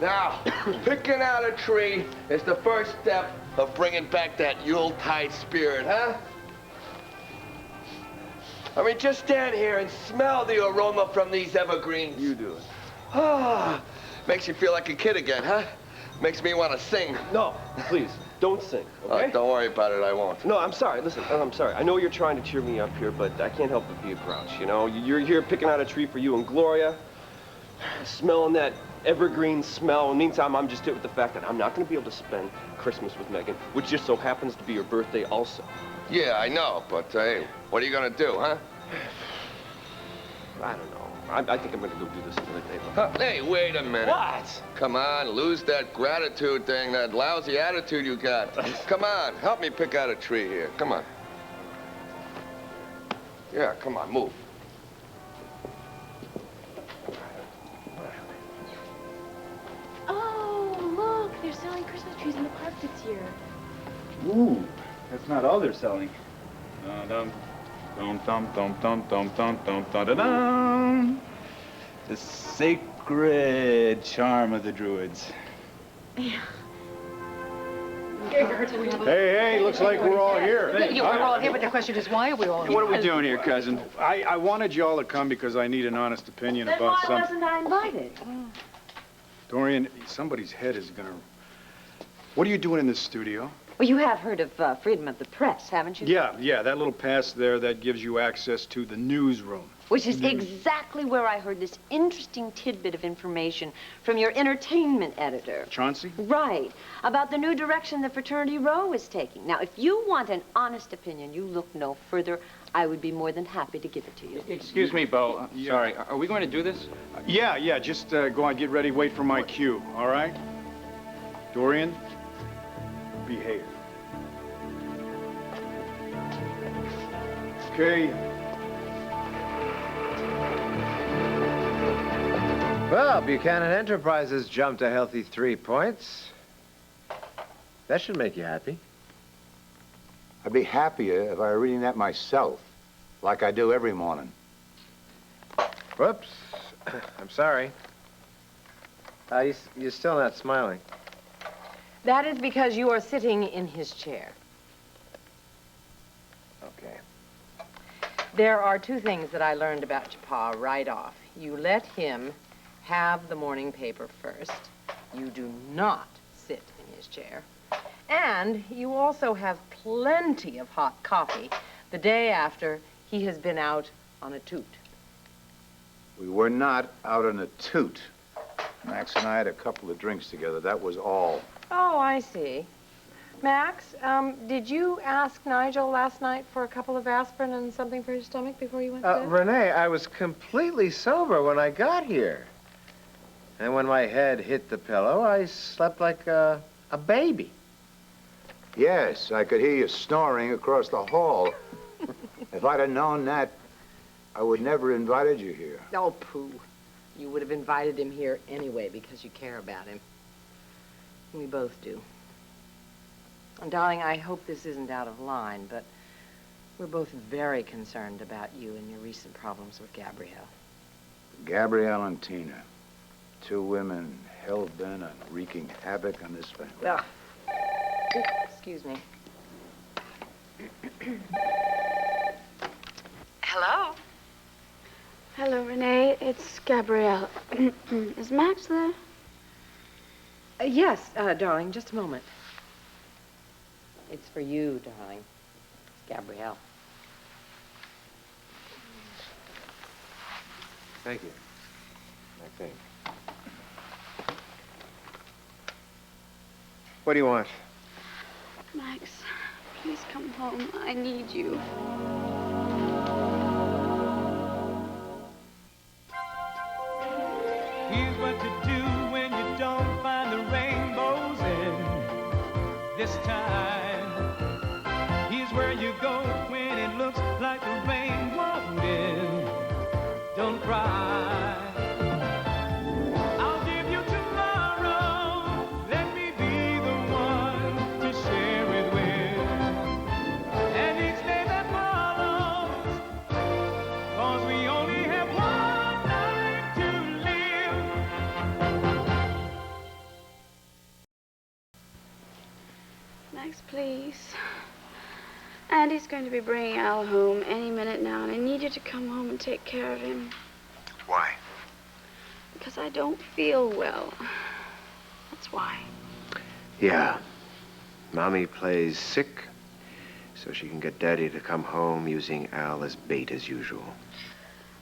Now, picking out a tree is the first step of bringing back that yuletide spirit, huh? I mean, just stand here and smell the aroma from these evergreens. You do it. Ah, makes you feel like a kid again, huh? Makes me want to sing. No, please, don't sing, okay? Don't worry about it, I won't. No, I'm sorry. Listen, I'm sorry. I know you're trying to cheer me up here, but I can't help but be a grouch, you know? You're here picking out a tree for you and Gloria, smelling that evergreen smell. In the meantime, I'm just hit with the fact that I'm not going to be able to spend Christmas with Megan, which just so happens to be her birthday also. Yeah, I know, but hey, what are you going to do, huh? I don't know. I think I'm going to go do this another day. Hey, wait a minute. What? Come on, lose that gratitude thing, that lousy attitude you got. Come on, help me pick out a tree here. Come on. Yeah, come on, move. Oh, look, they're selling Christmas trees in the park this year. Ooh, that's not all they're selling. The sacred charm of the druids. Yeah. Hey, looks like we're all here. Yeah, we're all here, but the question is, why are we all here? What are we doing here, cousin? I wanted you all to come because I need an honest opinion about something. Then why wasn't I invited? Dorian, somebody's head is gonna... What are you doing in this studio? Well, you have heard of freedom of the press, haven't you? Yeah, that little pass there that gives you access to the newsroom. Which is exactly where I heard this interesting tidbit of information from your entertainment editor. Chauncey? Right, about the new direction the Fraternity Row is taking. Now, if you want an honest opinion, you look no further. I would be more than happy to give it to you. Excuse me, Bo. Sorry, are we going to do this? Yeah, just go on, get ready, wait for my cue, all right? Dorian, behave. Okay. Well, Buchanan Enterprises jumped a healthy 3 points. That should make you happy. I'd be happier if I were reading that myself, like I do every morning. Whoops. I'm sorry. You're still not smiling. That is because you are sitting in his chair. Okay. There are 2 things that I learned about your pa right off. You let him have the morning paper first. You do not sit in his chair. And you also have plenty of hot coffee the day after he has been out on a toot. We were not out on a toot. Max and I had a couple of drinks together, that was all. Oh, I see. Max, did you ask Nigel last night for a couple of aspirin and something for his stomach before you went to bed? Renee, I was completely sober when I got here. And when my head hit the pillow, I slept like a baby. Yes, I could hear you snoring across the hall. If I'd have known that, I would never have invited you here. Oh, pooh. You would have invited him here anyway because you care about him. We both do. And darling, I hope this isn't out of line, but we're both very concerned about you and your recent problems with Gabrielle. Gabrielle and Tina. 2 women hell-bent on wreaking havoc on this family. Ah. Excuse me. Hello? Hello, Renee. It's Gabrielle. Is Max there? Yes, darling, just a moment. It's for you, darling. Gabrielle. Thank you. I think. What do you want? Max, please come home. I need you. Here's what to do when you don't find the rainbows in this time. Here's where you go when it looks like the rain won't end. Don't cry. I'll give you tomorrow. Let me be the one to share it with. And each day that follows, 'cause we only have one life to live. Max, please. Andy's going to be bringing Al home any minute now, and I need you to come home and take care of him. Why? Because I don't feel well. That's why. Yeah. Mommy plays sick so she can get Daddy to come home using Al as bait as usual.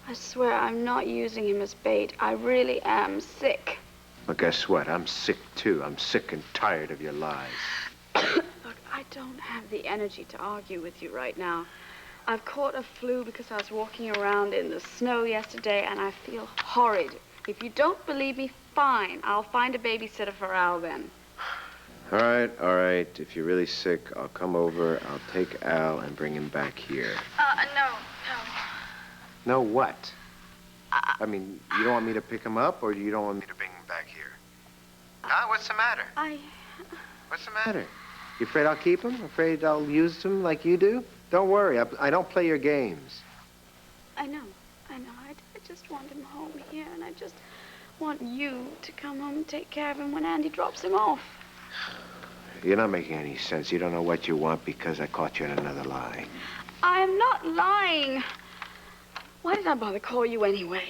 I swear I'm not using him as bait. I really am sick. Well, guess what? I'm sick, too. I'm sick and tired of your lies. Look, I don't have the energy to argue with you right now. I've caught a flu because I was walking around in the snow yesterday, and I feel horrid. If you don't believe me, fine. I'll find a babysitter for Al then. All right. If you're really sick, I'll come over, I'll take Al and bring him back here. No. No what? I mean, you don't want me to pick him up, or you don't want me to bring him back here? Huh? What's the matter? What's the matter? You afraid I'll keep him? Afraid I'll use him like you do? Don't worry, I don't play your games. I know. I just want him home here, and I just want you to come home and take care of him when Andy drops him off. You're not making any sense. You don't know what you want because I caught you in another lie. I'm not lying. Why did I bother call you anyway?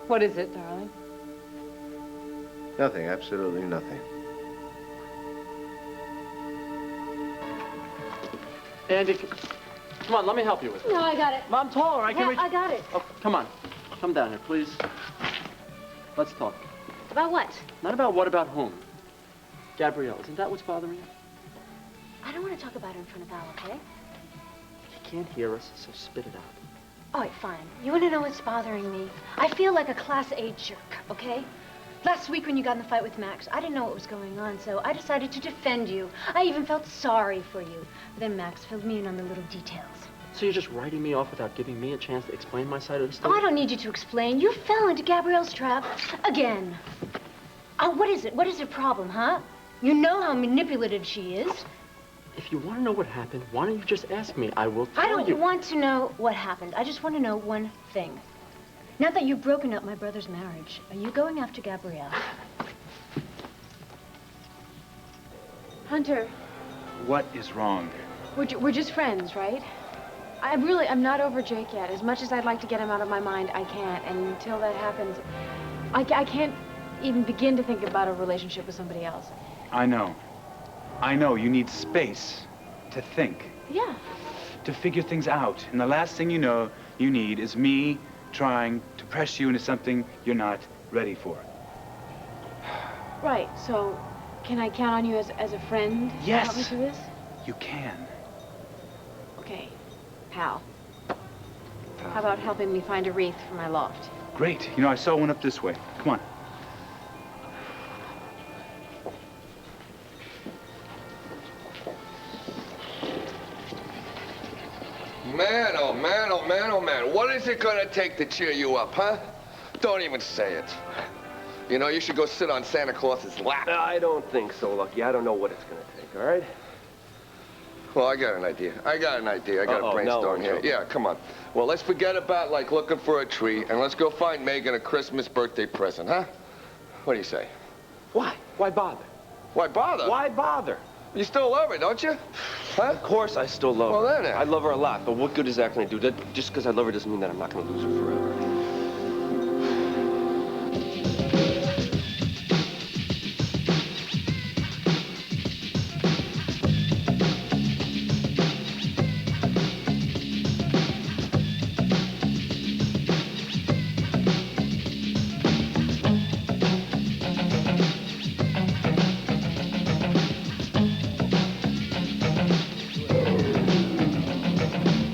What is it, darling? Nothing, absolutely nothing. Andy, come on, let me help you with it. No, I got it. I'm taller, I can reach... I got it. Oh, come on. Come down here, please. Let's talk. About what? Not about what, about whom. Gabrielle, isn't that what's bothering you? I don't want to talk about it in front of Al, okay? He can't hear us, so spit it out. All right, fine. You want to know what's bothering me? I feel like a Class A jerk, okay? Last week when you got in the fight with Max, I didn't know what was going on, so I decided to defend you. I even felt sorry for you. But then Max filled me in on the little details. So you're just writing me off without giving me a chance to explain my side of the story? Oh, I don't need you to explain. You fell into Gabrielle's trap again. Oh, what is it? What is your problem, huh? You know how manipulative she is. If you want to know what happened, why don't you just ask me? I will tell you. I don't want to know what happened. I just want to know one thing. Now that you've broken up my brother's marriage, are you going after Gabrielle? Hunter. What is wrong? We're just friends, right? I'm not over Jake yet. As much as I'd like to get him out of my mind, I can't. And until that happens, I can't even begin to think about a relationship with somebody else. I know. You need space to think. Yeah. To figure things out. And the last thing you know you need is me trying to press you into something you're not ready for. Right. So, can I count on you as a friend? Yes. To help me through this? You can. Okay. How? How about helping me find a wreath for my loft? Great. You know, I saw one up this way. Come on. Man, oh man, oh man, oh man. What is it gonna take to cheer you up, huh? Don't even say it. You know, you should go sit on Santa Claus's lap. I don't think so, Lucky. I don't know what it's gonna take, all right? Well, I got an idea. I got a brainstorm here. Yeah, come on. Well, let's forget about, like, looking for a tree, and let's go find Megan a Christmas birthday present, huh? What do you say? Why? Why bother? Why bother? Why bother? You still love her, don't you? Huh? Of course I still love her. Well, then. I love her a lot, but what good is that going to do? Just because I love her doesn't mean that I'm not going to lose her forever.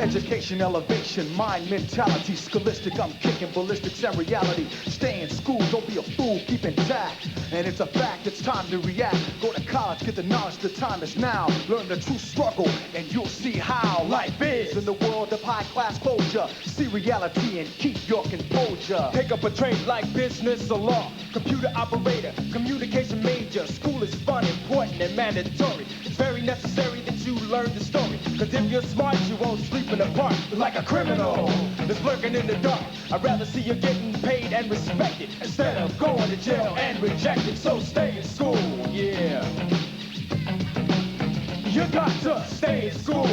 Education, elevation, mind, mentality, scholastic, I'm kicking ballistics and reality. Stay in school, don't be a fool, keep intact. And it's a fact, it's time to react. Go to college, get the knowledge, the time is now. Learn the true struggle, and you'll see how life is. In the world of high-class culture, see reality and keep your composure. Take up a trade like business or law, computer operator, communication major. School is fun, important, and mandatory. It's very necessary that you learn the story, 'cause if you're smart, you won't sleep in the park like a criminal that's lurking in the dark. I'd rather see you getting paid and respected instead of going to jail and rejected. So stay in school, yeah. You got to stay in school.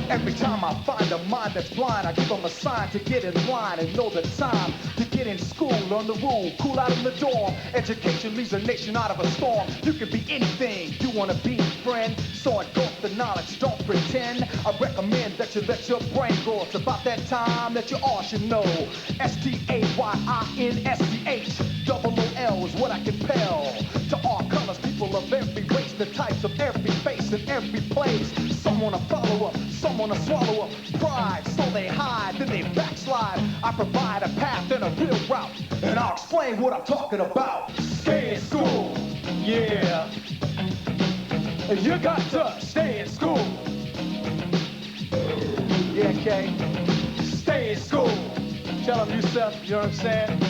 Every time I find a mind that's blind, I give them a sign to get in line and know the time to get in school. Learn the rule, cool out in the dorm. Education leaves a nation out of a storm. You can be anything you want to be, friend. So engulf the knowledge, don't pretend. I recommend that you let your brain grow. It's about that time that you all should know. STAYINSCH, double OL is what I compel. To all colors, people of every race, the types of every face and every place. Some wanna follow up, some wanna swallow up pride, so they hide, then they backslide. I provide a path and a real route, and I'll explain what I'm talking about. Stay in school, yeah. You got to stay in school. Yeah, Kay. Stay in school. Tell them yourself, you know what I'm saying?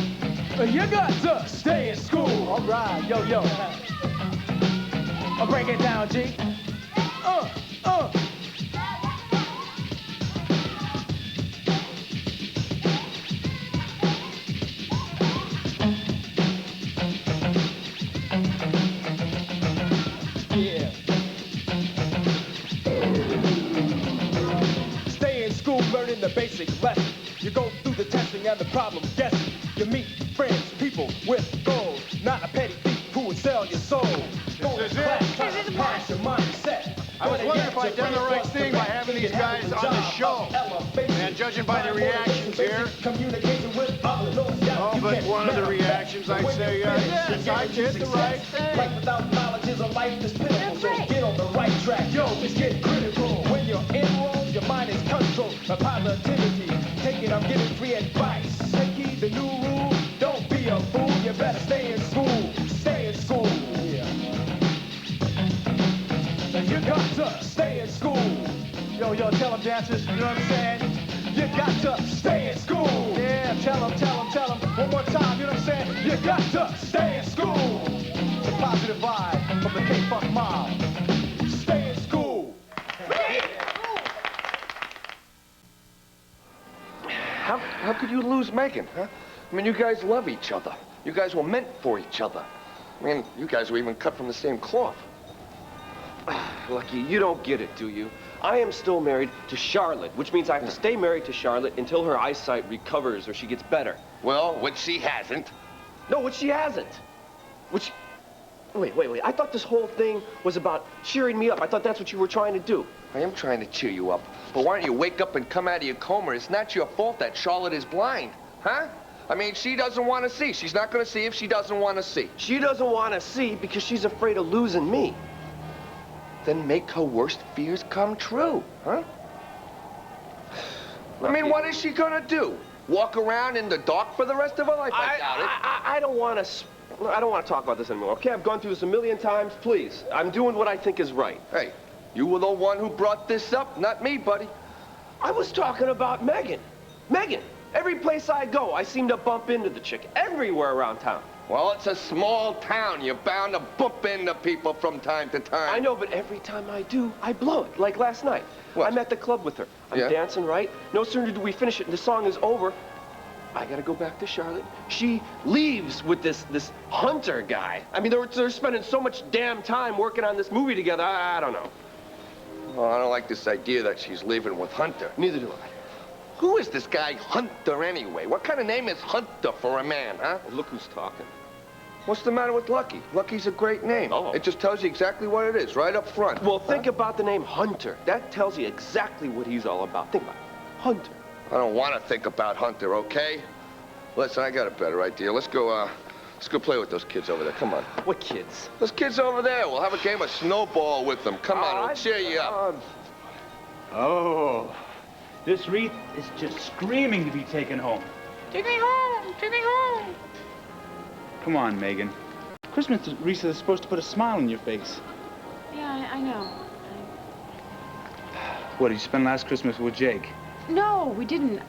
You got to stay in school. All right, yo, yo. I'll break it down, G. Yeah. Stay in school, learning the basic lesson. You go through the testing and the problem guessing. You meet friends, people with goals, not a petty thief who would sell your soul. This is it. Pass your mindset. I was wondering if I'd done the right thing by having these guys on the show. And judging by the reactions here, oh, but one of the reactions, I'd say, yes, I did the right thing. Life without knowledge is a life that's pitiful. So get on the right track. Yo, it's getting critical. When you're enrolled, your mind is controlled by positivity. Take it, I'm giving free advice. Take heed the new rule. Don't be a fool. You better stay in school. Stay in school. Yeah. You got to stay in school. Yo, yo, tell them dancers, you know what I'm saying? You got to stay in school. Yeah, tell them. One more time, you know what I'm saying? You got to stay in school. It's a positive vibe from the K-Funk mob. Stay in school. How could you lose Megan, huh? I mean, you guys love each other. You guys were meant for each other. I mean, you guys were even cut from the same cloth. Lucky, you don't get it, do you? I am still married to Charlotte, which means I have to stay married to Charlotte until her eyesight recovers or she gets better. Well, which she hasn't. No, which she hasn't. Which... Wait. I thought this whole thing was about cheering me up. I thought that's what you were trying to do. I am trying to cheer you up. But why don't you wake up and come out of your coma? It's not your fault that Charlotte is blind, huh? I mean, she doesn't want to see. She's not going to see if she doesn't want to see. She doesn't want to see because she's afraid of losing me. Then make her worst fears come true, huh? I mean, what is she gonna do? Walk around in the dark for the rest of her life? I doubt it. I don't want to talk about this anymore, okay? I've gone through this a million times. Please, I'm doing what I think is right. Hey, you were the one who brought this up, not me, buddy. I was talking about Megan. Megan. Every place I go, I seem to bump into the chick. Everywhere around town. Well, it's a small town. You're bound to bump into people from time to time. I know, but every time I do, I blow it. Like last night. What? I'm at the club with her. I'm dancing, right? No sooner do we finish it and the song is over, I gotta go back to Charlotte. She leaves with this Hunter guy. I mean, they're spending so much damn time working on this movie together. I don't know. Well, I don't like this idea that she's leaving with Hunter. Neither do I. Who is this guy Hunter anyway? What kind of name is Hunter for a man, huh? Well, look who's talking. What's the matter with Lucky? Lucky's a great name. Oh. It just tells you exactly what it is, right up front. Well, think about the name Hunter. That tells you exactly what he's all about. Think about it. Hunter. I don't want to think about Hunter, okay? Listen, I got a better idea. Let's go play with those kids over there. Come on. What kids? Those kids over there. We'll have a game of snowball with them. Come on, it'll cheer you up. Oh, this wreath is just screaming to be taken home. Take me home! Take me home! Come on, Megan. Christmas wreath is supposed to put a smile on your face. Yeah, I know. What, did you spend last Christmas with Jake? No, we didn't.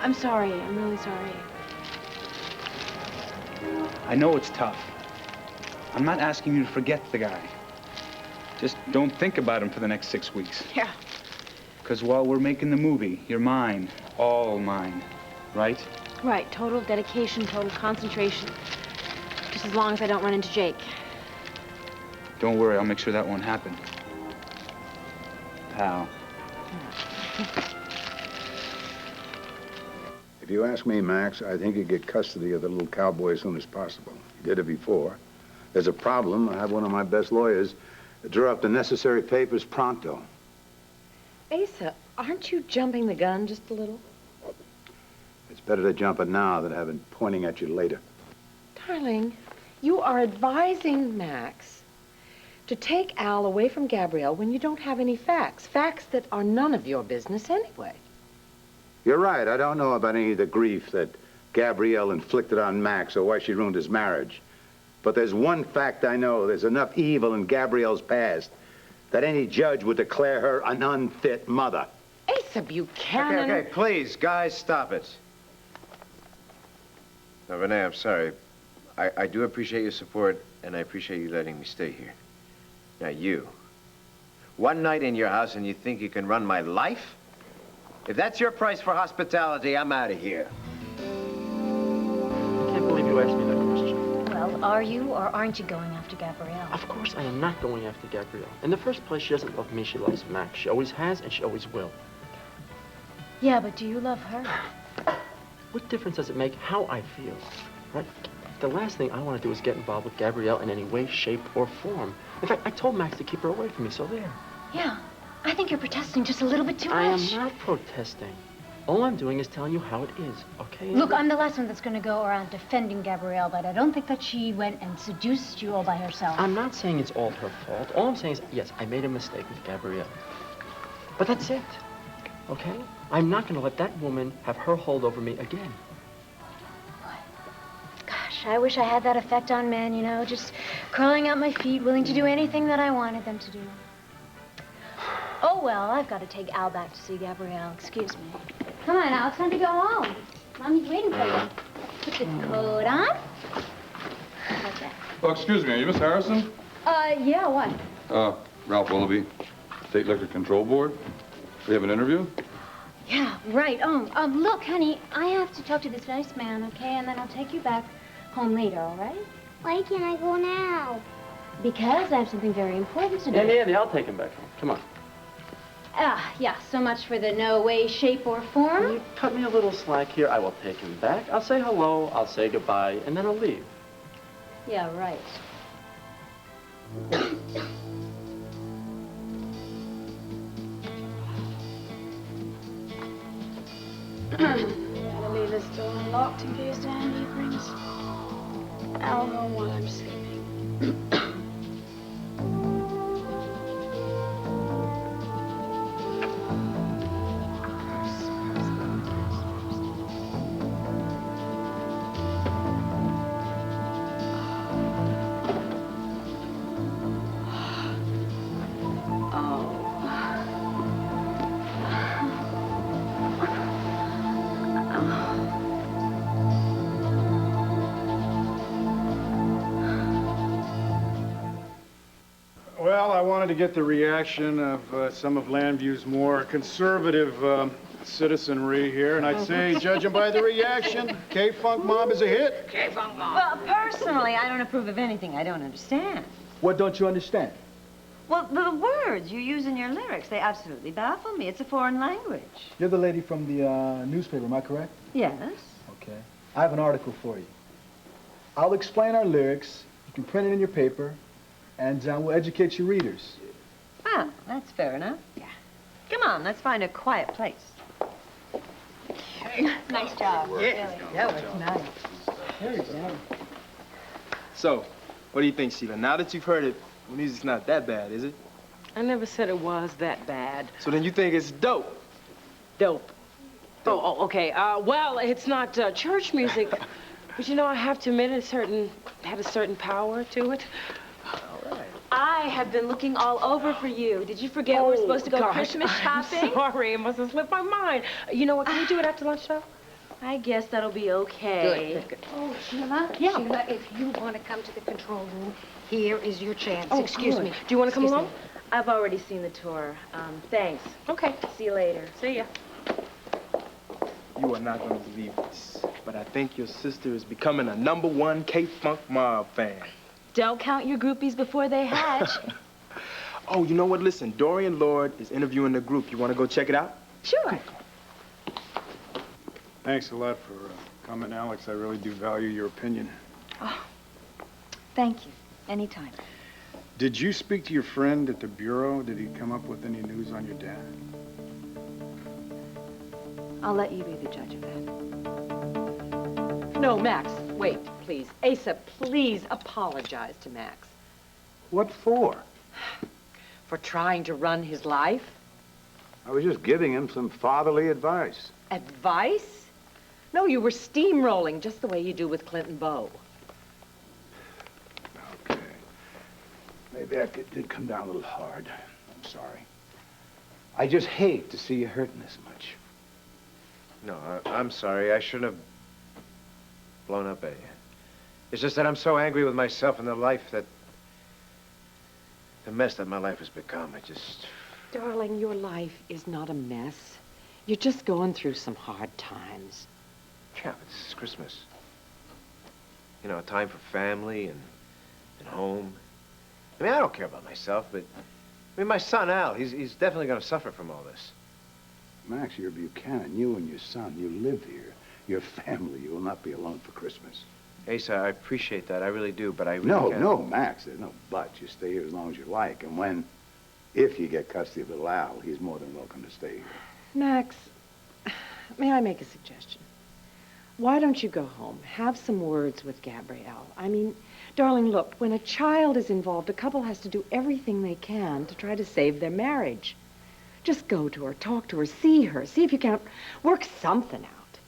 I'm sorry. I'm really sorry. I know it's tough. I'm not asking you to forget the guy. Just don't think about him for the next 6 weeks. Yeah. Because while we're making the movie, you're mine. All mine. Right? Right. Total dedication, total concentration. Just as long as I don't run into Jake. Don't worry, I'll make sure that won't happen. Pal. If you ask me, Max, I think you get custody of the little cowboy as soon as possible. You did it before. There's a problem. I have one of my best lawyers draw up the necessary papers pronto. Asa, aren't you jumping the gun just a little? It's better to jump it now than have it pointing at you later. Darling, you are advising Max to take Al away from Gabrielle when you don't have any facts. Facts that are none of your business anyway. You're right. I don't know about any of the grief that Gabrielle inflicted on Max or why she ruined his marriage. But there's one fact I know. There's enough evil in Gabrielle's past that any judge would declare her an unfit mother. Asa Buchanan. Okay, please, guys, stop it. Now, Renee, I'm sorry. I do appreciate your support, and I appreciate you letting me stay here. Now, you. One night in your house, and you think you can run my life? If that's your price for hospitality, I'm out of here. I can't believe you asked me that question. Well, are you or aren't you going after Gabrielle? Of course I am not going after Gabrielle. In the first place, she doesn't love me, she loves Max. She always has and she always will. Yeah, but do you love her? What difference does it make how I feel, right? The last thing I want to do is get involved with Gabrielle in any way, shape, or form. In fact, I told Max to keep her away from me, so there. Yeah, I think you're protesting just a little bit too much. I am not protesting. All I'm doing is telling you how it is, okay? Look, I'm the last one that's going to go around defending Gabrielle, but I don't think that she went and seduced you all by herself. I'm not saying it's all her fault. All I'm saying is, yes, I made a mistake with Gabrielle. But that's it, okay? I'm not going to let that woman have her hold over me again. Gosh, I wish I had that effect on men, you know, just crawling out my feet, willing to do anything that I wanted them to do. Oh, well, I've got to take Al back to see Gabrielle. Excuse me. Come on, Al, it's time to go home. Mommy's waiting for you. Put the coat on. Like that. Oh, excuse me, are you Miss Harrison? Yeah, what? Ralph Willoughby, State Liquor Control Board. We have an interview? Yeah, right. Look, honey, I have to talk to this nice man, okay? And then I'll take you back home later, all right? Why can't I go now? Because I have something very important to do. Andy, I'll take him back home. Come on. Yeah, so much for the no way, shape, or form. Will you cut me a little slack here? I will take him back. I'll say hello, I'll say goodbye, and then I'll leave. Yeah, right. Gotta leave this door unlocked in case Danny brings Al home while I'm sleeping. Well, I wanted to get the reaction of some of Landview's more conservative citizenry here, and I'd say, judging by the reaction, K-Funk Mob is a hit. K-Funk Mob. Well, personally, I don't approve of anything I don't understand. What don't you understand? Well, the words you use in your lyrics, they absolutely baffle me. It's a foreign language. You're the lady from the newspaper, am I correct? Yes. Okay. I have an article for you. I'll explain our lyrics. You can print it in your paper, and we'll educate your readers. Ah, that's fair enough. Yeah. Come on, let's find a quiet place. Nice job. Yeah, that was nice. There you go. So, what do you think, Sheila? Now that you've heard it, the music's not that bad, is it? I never said it was that bad. So then you think it's dope? Dope. Oh, okay. Well, it's not church music, but you know, I have to admit it had a certain power to it. All right. I have been looking all over for you. Did you forget we're supposed to go Christmas shopping? I'm sorry, it must have slipped my mind. You know what, can we do it after lunch, though? I guess that'll be okay. Good. Oh, Sheila. Yeah. Sheila, if you want to come to the control room, here is your chance. Oh, Excuse good. me. Do you want to come along? I've already seen the tour. Thanks. Okay. See you later. See ya. You are not going to believe this, but I think your sister is becoming a #1 K-Funk Mob fan. Don't count your groupies before they hatch. Oh, you know what? Listen, Dorian Lord is interviewing the group. You want to go check it out? Sure. Thanks a lot for coming, Alex. I really do value your opinion. Oh, thank you. Anytime. Did you speak to your friend at the Bureau? Did he come up with any news on your dad? I'll let you be the judge of that. No, Max, wait, please. Asa, please apologize to Max. What for? For trying to run his life. I was just giving him some fatherly advice. Advice? No, you were steamrolling just the way you do with Clinton Bow. Okay. Maybe I did come down a little hard. I'm sorry. I just hate to see you hurting this much. No, I'm sorry. I shouldn't have blown up at you. It's just that I'm so angry with myself and the mess that my life has become. Darling, your life is not a mess. You're just going through some hard times. Yeah, but this is Christmas. You know, a time for family and home. I mean, I don't care about myself, but my son, Al, he's definitely going to suffer from all this. Max, you're Buchanan. You and your son, you live here. Your family. You will not be alone for Christmas. Asa, I appreciate that. I really do, but I really can't. No, Max. There's no but. You stay here as long as you like. And if you get custody of little Al, he's more than welcome to stay here. Max, may I make a suggestion? Why don't you go home, have some words with Gabrielle? I mean, darling, look, when a child is involved, a couple has to do everything they can to try to save their marriage. Just go to her, talk to her, see if you can't work something out.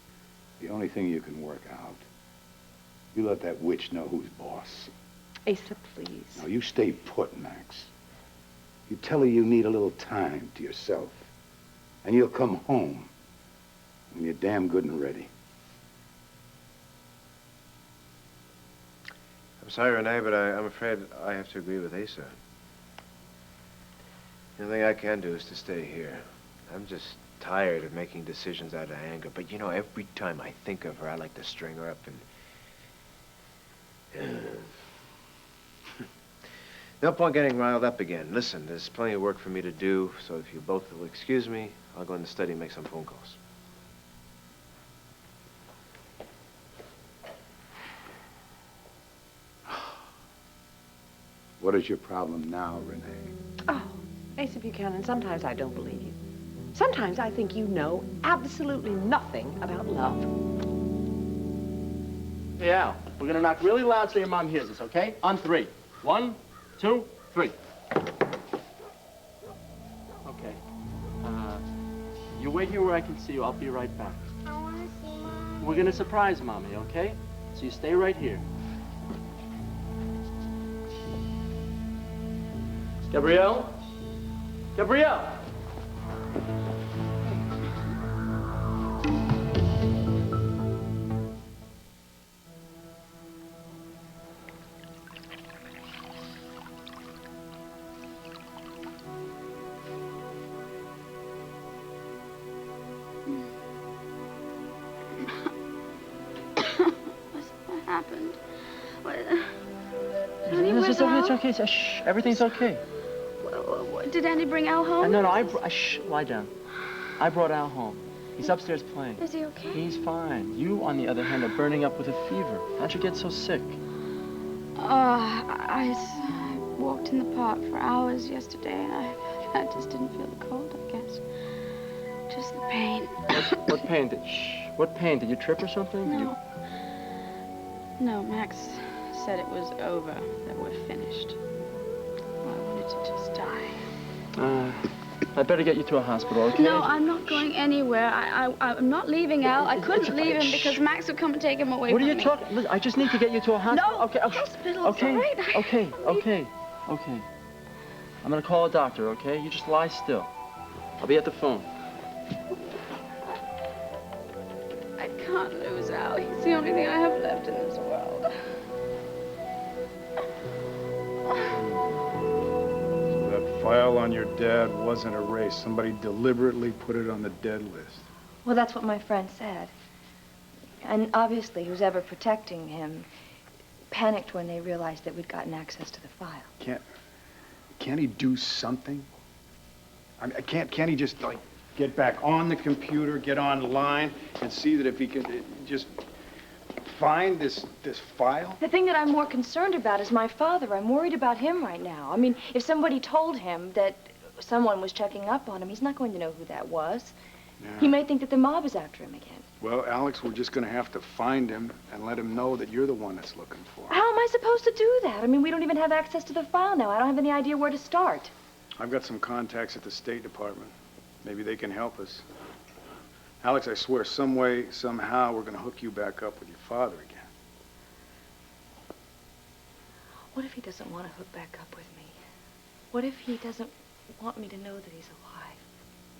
The only thing you can work out, you let that witch know who's boss. Asa, please. No, you stay put, Max. You tell her you need a little time to yourself, and you'll come home when you're damn good and ready. I'm sorry, Renee, but I'm afraid I have to agree with Asa. The only thing I can do is to stay here. I'm just tired of making decisions out of anger. But, you know, every time I think of her, I like to string her up and... No point getting riled up again. Listen, there's plenty of work for me to do, so if you both will excuse me, I'll go in the study and make some phone calls. What is your problem now, Renee? Oh, Asa Buchanan, sometimes I don't believe you. Sometimes I think you know absolutely nothing about love. Hey, Al, we're gonna knock really loud so your mom hears us, okay? On 3. 1, 2, 3. Okay. You wait here where I can see you. I'll be right back. I want to see Mom. We're gonna surprise Mommy, okay? So you stay right here. Gabrielle? Gabrielle! What happened? It's okay. Shh. Everything's okay. Did Andy bring Al home? No. Shh. Lie down. I brought Al home. He's upstairs playing. Is he okay? He's fine. You, on the other hand, are burning up with a fever. How'd you get so sick? I walked in the park for hours yesterday, and I just didn't feel the cold, I guess. Just the pain. What pain did? Shh. What pain? Did you trip or something? No. No, Max said it was over, that we're finished. I wanted to just die. I'd better get you to a hospital, okay? No, I'm not going anywhere. I'm not leaving Al. I couldn't leave him because Max would come and take him away from me. What are you talking? Listen, I just need to get you to a hospital. No, okay. Hospital's okay. all right. Okay. I'm gonna call a doctor, okay? You just lie still. I'll be at the phone. I can't lose Al. He's the only thing I have left in this world. That file on your dad wasn't erased. Somebody deliberately put it on the dead list. Well, that's what my friend said. And obviously, who's ever protecting him panicked when they realized that we'd gotten access to the file. Can't he do something? I mean, can't he just, like, get back on the computer, get online, and see that if he can just find this file? The thing that I'm more concerned about is my father. I'm worried about him right now. I mean, if somebody told him that someone was checking up on him, he's not going to know who that was. Yeah. He may think that the mob is after him again. Well, Alex, we're just going to have to find him and let him know that you're the one that's looking for him. How am I supposed to do that? I mean, we don't even have access to the file now. I don't have any idea where to start. I've got some contacts at the State Department. Maybe they can help us. Alex, I swear, some way, somehow, we're going to hook you back up with your father again. What if he doesn't want to hook back up with me? What if he doesn't want me to know that he's alive?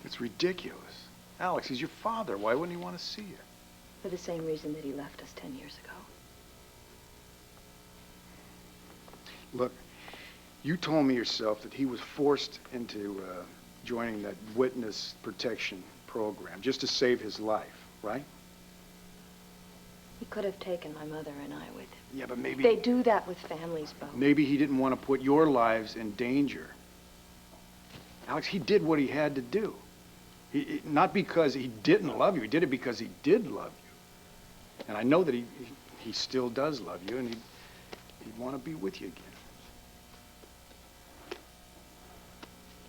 It's ridiculous. Alex, he's your father. Why wouldn't he want to see you? For the same reason that he left us 10 years ago. Look, you told me yourself that he was forced into joining that witness protection program just to save his life, right? He could have taken my mother and I with him. Yeah, but maybe... They do that with families, Bo. Maybe he didn't want to put your lives in danger. Alex, he did what he had to do. Not because he didn't love you. He did it because he did love you. And I know that he still does love you, and he'd want to be with you again.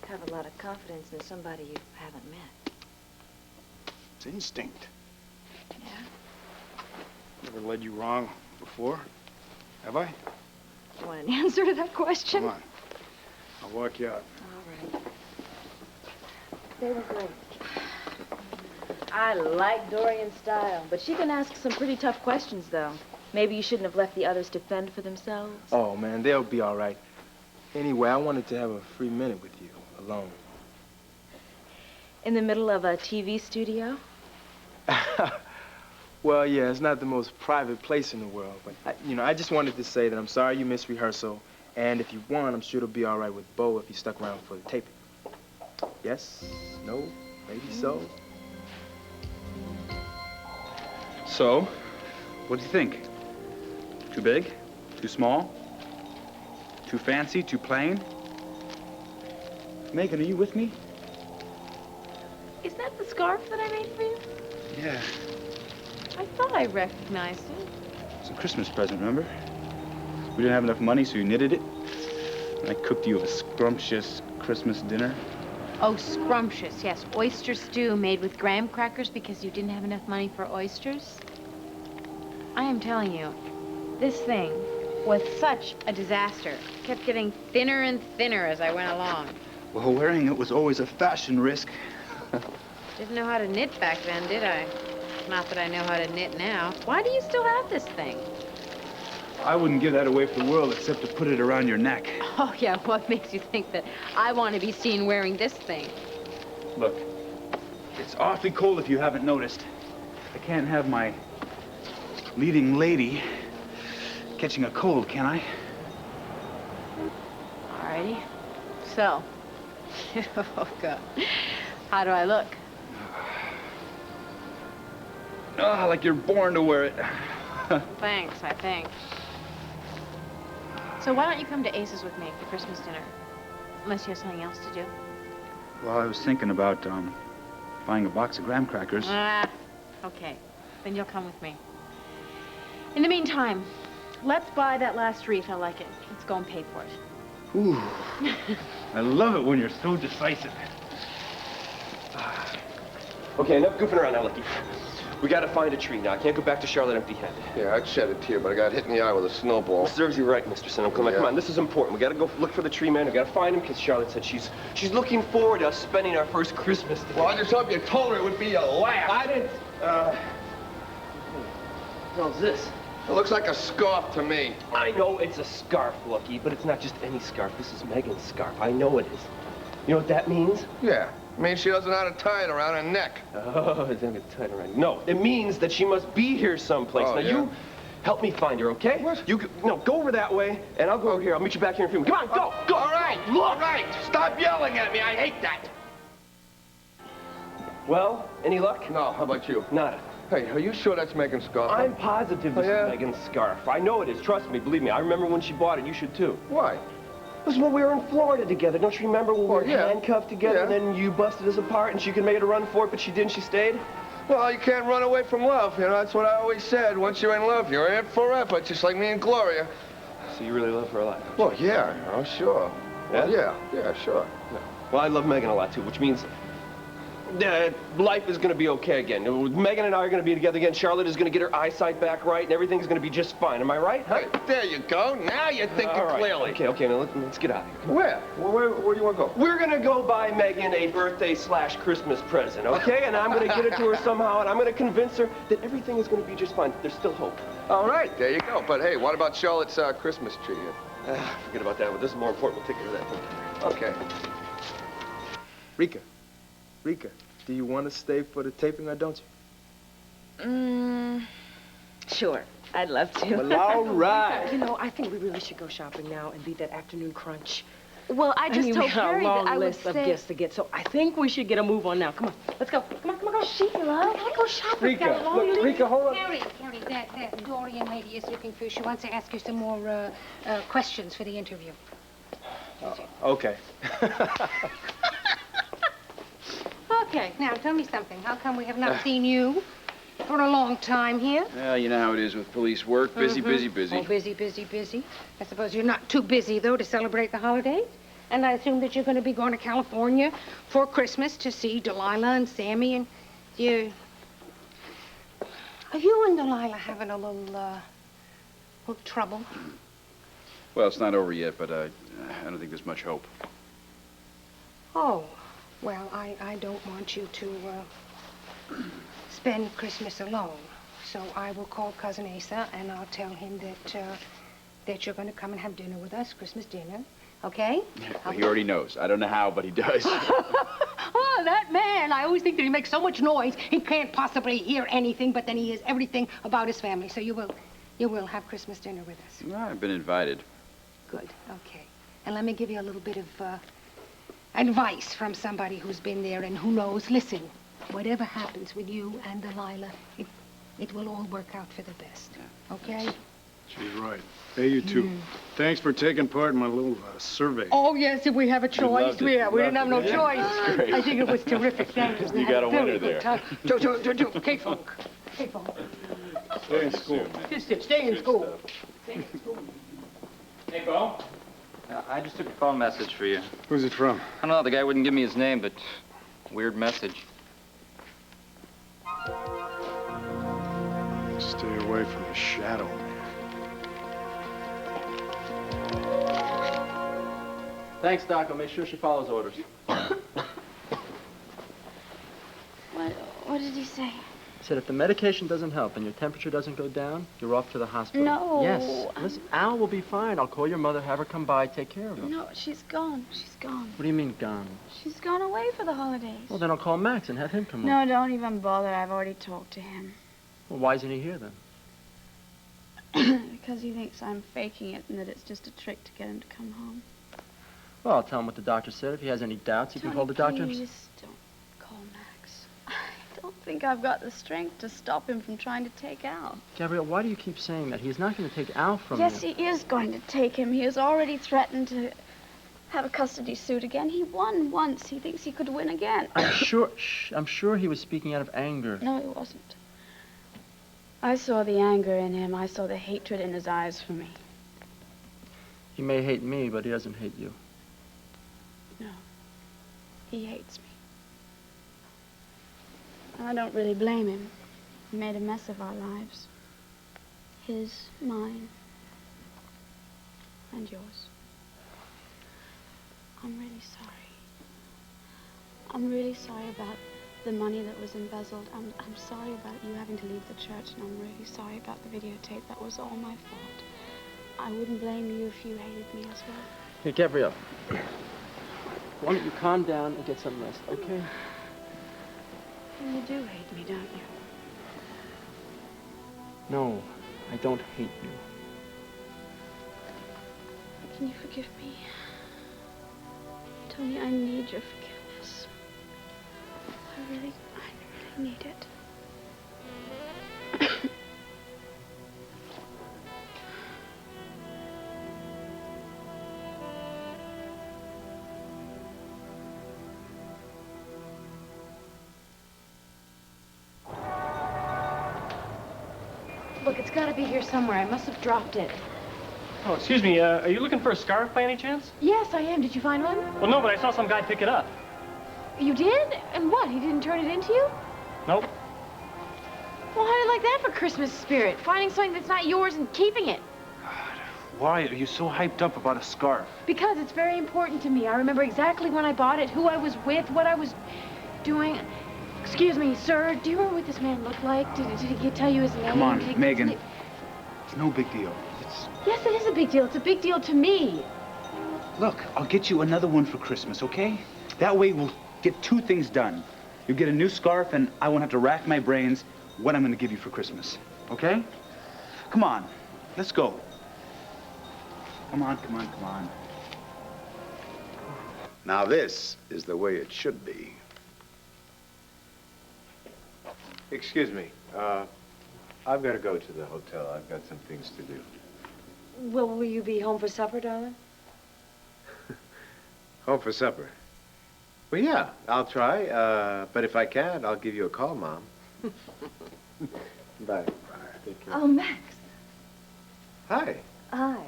You have a lot of confidence in somebody you haven't met. It's instinct. Yeah? Never led you wrong before, have I? You want an answer to that question? Come on. I'll walk you out. All right. They were great. I like Dorian's style, but she can ask some pretty tough questions, though. Maybe you shouldn't have left the others to fend for themselves. Oh, man, they'll be all right. Anyway, I wanted to have a free minute with you, alone. In the middle of a TV studio? Well, yeah, it's not the most private place in the world, but, I just wanted to say that I'm sorry you missed rehearsal, and if you want, I'm sure it'll be all right with Bo if you stuck around for the taping. Yes? No? Maybe so? So, what do you think? Too big? Too small? Too fancy? Too plain? Megan, are you with me? Is that the scarf that I made for you? Yeah. I thought I recognized it. It's a Christmas present, remember? We didn't have enough money, so you knitted it. And I cooked you a scrumptious Christmas dinner. Oh, scrumptious, yes. Oyster stew made with graham crackers because you didn't have enough money for oysters. I am telling you, this thing was such a disaster. It kept getting thinner and thinner as I went along. Well, wearing it was always a fashion risk. Didn't know how to knit back then, did I? Not that I know how to knit now. Why do you still have this thing? I wouldn't give that away for the world except to put it around your neck. Oh, yeah, what makes you think that I want to be seen wearing this thing? Look, it's awfully cold if you haven't noticed. I can't have my leading lady catching a cold, can I? All righty. So, oh, God. How do I look? Oh, like you're born to wear it. Thanks, I think. So why don't you come to Ace's with me for Christmas dinner? Unless you have something else to do. Well, I was thinking about buying a box of graham crackers. Okay. Then you'll come with me. In the meantime, let's buy that last wreath. I like it. Let's go and pay for it. Ooh. I love it when you're so decisive. Okay, enough goofing around now, Lucky. We gotta find a tree now. I can't go back to Charlotte empty-handed. Yeah, I'd shed a tear, but I got hit in the eye with a snowball. Serves you right, Mr. Sinham. Come on, this is important. We gotta go look for the tree man. We gotta find him because Charlotte said she's looking forward to us spending our first Christmas together. Well, I just hope you told her it would be a laugh. I didn't. What the hell's this? It looks like a scarf to me. I know it's a scarf, Lucky, but it's not just any scarf. This is Megan's scarf. I know it is. You know what that means? Yeah. It means she doesn't know how to tie it around her neck. Oh, it doesn't get tied around. No, it means that she must be here someplace. Oh, now, yeah? Help me find her, okay? What? No, go over that way, and I'll go over here. I'll meet you back here in a few minutes. Come on, go! All right, all right. Stop yelling at me. I hate that. Well, any luck? No, how about you? Nada. Hey, are you sure that's Megan's scarf? I'm positive this is Megan's scarf. I know it is. Trust me, believe me. I remember when she bought it. You should too. Why? It was when we were in Florida together. Don't you remember when we were handcuffed together and then you busted us apart and she could make a run for it, but she didn't. She stayed? Well, you can't run away from love. You know, that's what I always said. Once you're in love, you're in it forever, just like me and Gloria. So you really love her a lot? Well, yeah, you know, sure. Yeah? Well, yeah, sure. Yeah. Well, I love Megan a lot, too, which means life is going to be okay again. Megan and I are going to be together again. Charlotte is going to get her eyesight back right, and everything's going to be just fine. Am I right? Huh? Hey, there you go. Now you're thinking clearly. Okay, now let's get out of here. Where? Where do you want to go? We're going to go buy Megan a birthday/Christmas present, okay? And I'm going to get it to her somehow, and I'm going to convince her that everything is going to be just fine. There's still hope. All right, there you go. But hey, what about Charlotte's Christmas tree? Forget about that, but this is more important. We'll take care of that. Okay. Rika, do you want to stay for the taping or don't you? Sure. I'd love to. Well, all right. You know, I think we really should go shopping now and beat that afternoon crunch. Well, I just told we have Carrie a long that I would list of say... gifts to get, so I think we should get a move on now. Come on, let's go. Come on. Sheila, can we go shopping? Rika, look, Rika, hold on. Carrie, that Dorian lady is looking for you. She wants to ask you some more questions for the interview. Okay. Okay, now tell me something. How come we have not seen you for a long time here? Well, you know how it is with police work. Busy. Oh, busy. I suppose you're not too busy, though, to celebrate the holidays? And I assume that you're going to be going to California for Christmas to see Delilah and Sammy and you. Are you and Delilah having a little trouble? Well, it's not over yet, but I don't think there's much hope. Oh, well, I don't want you to spend Christmas alone. So I will call Cousin Asa, and I'll tell him that you're going to come and have dinner with us, Christmas dinner. Okay? Well, he already knows. I don't know how, but he does. Oh, that man. I always think that he makes so much noise, he can't possibly hear anything, but then he hears everything about his family. So you will have Christmas dinner with us. Well, I've been invited. Good. Okay. And let me give you a little bit of advice from somebody who's been there and who knows. Listen, whatever happens with you and Delilah, it will all work out for the best. Okay? She's right. Hey, you two. Thanks for taking part in my little survey. Oh, yes, if we have a choice. We didn't have no it. choice. Great. I think it was terrific. Thank you. You got a winner there. K-Funk. Stay in school. Just stay in school. Hey, Bo. I just took a phone message for you. Who's it from? I don't know, the guy wouldn't give me his name, but weird message. Stay away from the shadow. Thanks, Doc. I'll make sure she follows orders. What did he say? He said if the medication doesn't help and your temperature doesn't go down, you're off to the hospital. No. Yes. Listen, Al will be fine. I'll call your mother, have her come by, take care of him. No, she's gone. She's gone. What do you mean, gone? She's gone away for the holidays. Well, then I'll call Max and have him come No, over. don't even bother. I've already talked to him. Well, why isn't he here, then? Because he thinks I'm faking it and that it's just a trick to get him to come home. Well, I'll tell him what the doctor said. If he has any doubts, he can call the doctor himself. Please don't call Max. I don't think I've got the strength to stop him from trying to take Al. Gabrielle, why do you keep saying that? He's not going to take Al from Yes, you. he is going to take him. He has already threatened to have a custody suit again. He won once. He thinks he could win again. I'm sure he was speaking out of anger. No, he wasn't. I saw the anger in him. I saw the hatred in his eyes for me. He may hate me, but he doesn't hate you. No. He hates me. I don't really blame him. He made a mess of our lives. His, mine, and yours. I'm really sorry. I'm really sorry about the money that was embezzled. I'm sorry about you having to leave the church, and I'm really sorry about the videotape. That was all my fault. I wouldn't blame you if you hated me as well. Hey, Gabrielle. Why don't you calm down and get some rest, okay? You do hate me, don't you? No, I don't hate you. Can you forgive me? Tony, I need your forgiveness. I really need it. Look, it's got to be here somewhere. I must have dropped it. Oh, excuse me, are you looking for a scarf by any chance? Yes, I am. Did you find one? Well, no, but I saw some guy pick it up. You did? And what? He didn't turn it into you? Nope. Well, how do you like that for Christmas spirit? Finding something that's not yours and keeping it. Why are you so hyped up about a scarf? Because it's very important to me. I remember exactly when I bought it, who I was with, what I was doing. Excuse me, sir, do you remember what this man looked like? Did he tell you his name? Come on, Megan. It's no big deal. Yes, it is a big deal. It's a big deal to me. Look, I'll get you another one for Christmas, okay? That way we'll get two things done. You'll get a new scarf, and I won't have to rack my brains what I'm going to give you for Christmas, okay? Come on, let's go. Come on, come on, come on. Now this is the way it should be. Excuse me. I've got to go to the hotel. I've got some things to do. Well, will you be home for supper, darling? Home for supper? Well, yeah, I'll try. But if I can't, I'll give you a call, Mom. Bye. Take care. Oh, Max. Hi. Hi.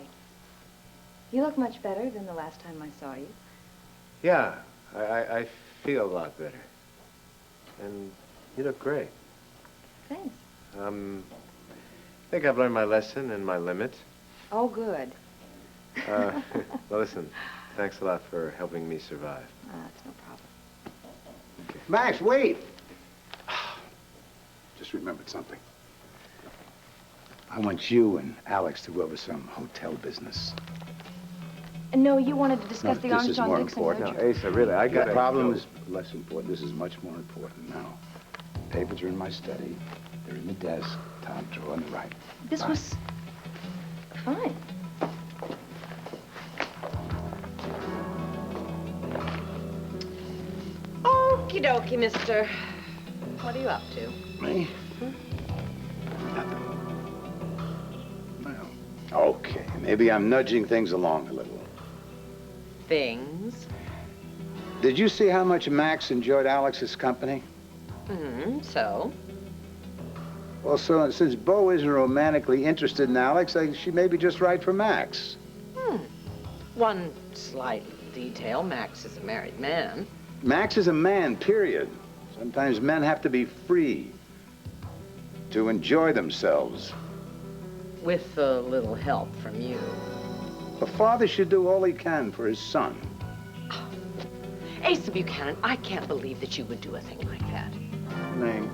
You look much better than the last time I saw you. Yeah, I feel a lot better. And you look great. Thanks. I think I've learned my lesson and my limit. Oh, good. Well, listen, thanks a lot for helping me survive. That's no problem. Okay. Max, wait! Just remembered something. I want you and Alex to go over some hotel business. No, you wanted to discuss the this is more Armstrong-Dixon important. merger. Asa, really, I got The problem is less important. This is much more important now. Papers are in my study. They're in the desk, top drawer on the right. This was fine. Okie dokie, mister. What are you up to? Me? Nothing. Well, okay. Maybe I'm nudging things along a little. Things? Did you see how much Max enjoyed Alex's company? So? Well, so since Bo isn't romantically interested in Alex, she may be just right for Max. One slight detail, Max is a married man. Max is a man, period. Sometimes men have to be free to enjoy themselves. With a little help from you. A father should do all he can for his son. Asa Buchanan, I can't believe that you would do a thing like that. Renee,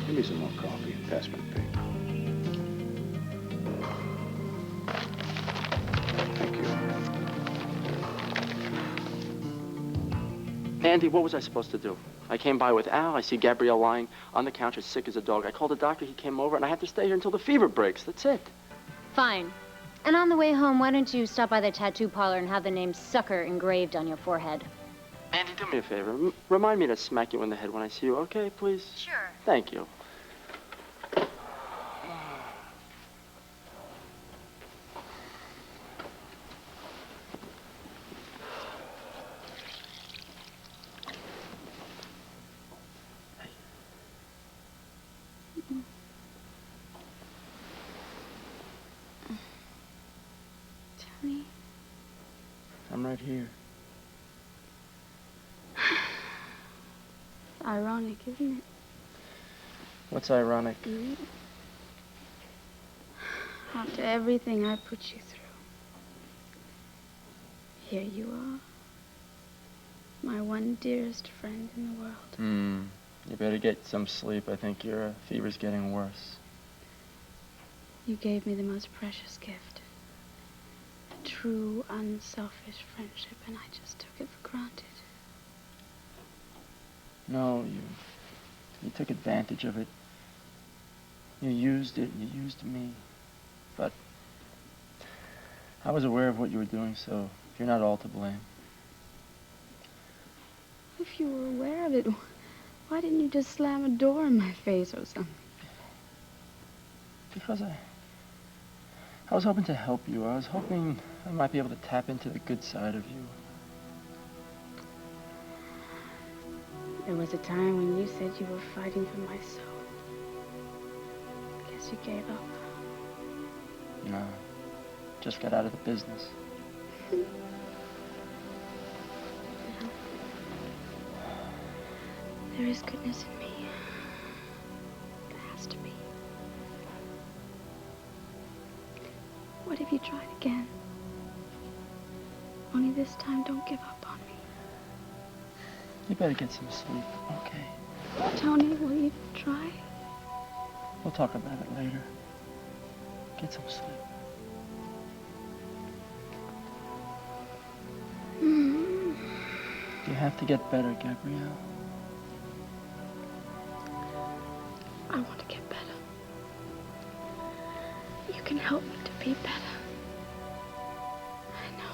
give me some more coffee and pass me the paper. Thank you. Andy, what was I supposed to do? I came by with Al. I see Gabrielle lying on the couch as sick as a dog. I called the doctor. He came over, and I had to stay here until the fever breaks. That's it. Fine. And on the way home, why don't you stop by the tattoo parlor and have the name Sucker engraved on your forehead? Andy, do me a favor. Remind me to smack you in the head when I see you, okay, please? Sure. Thank you. Tony? I'm right here. Ironic, isn't it? What's ironic? After everything I put you through, here you are. My one dearest friend in the world. You better get some sleep. I think your fever's getting worse. You gave me the most precious gift. A true, unselfish friendship, and I just took it for granted. No, you took advantage of it. You used it, you used me. But I was aware of what you were doing, so you're not all to blame. If you were aware of it, why didn't you just slam a door in my face or something? Because I was hoping to help you. I was hoping I might be able to tap into the good side of you. There was a time when you said you were fighting for my soul. Guess you gave up. No, just got out of the business. There is goodness in me. There has to be. What if you tried again? Only this time, don't give up on me. You better get some sleep, okay? Tony, will you try? We'll talk about it later. Get some sleep. You have to get better, Gabrielle. I want to get better. You can help me to be better. I know.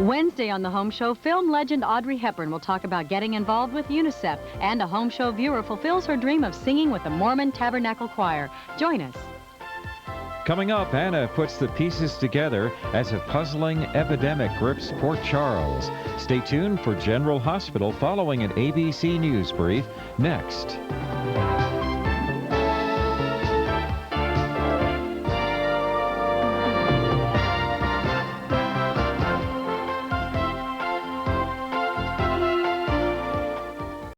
Wednesday on the Home Show, film legend Audrey Hepburn will talk about getting involved with UNICEF, and a Home Show viewer fulfills her dream of singing with the Mormon Tabernacle Choir. Join us. Coming up, Anna puts the pieces together as a puzzling epidemic grips Port Charles. Stay tuned for General Hospital following an ABC News brief next.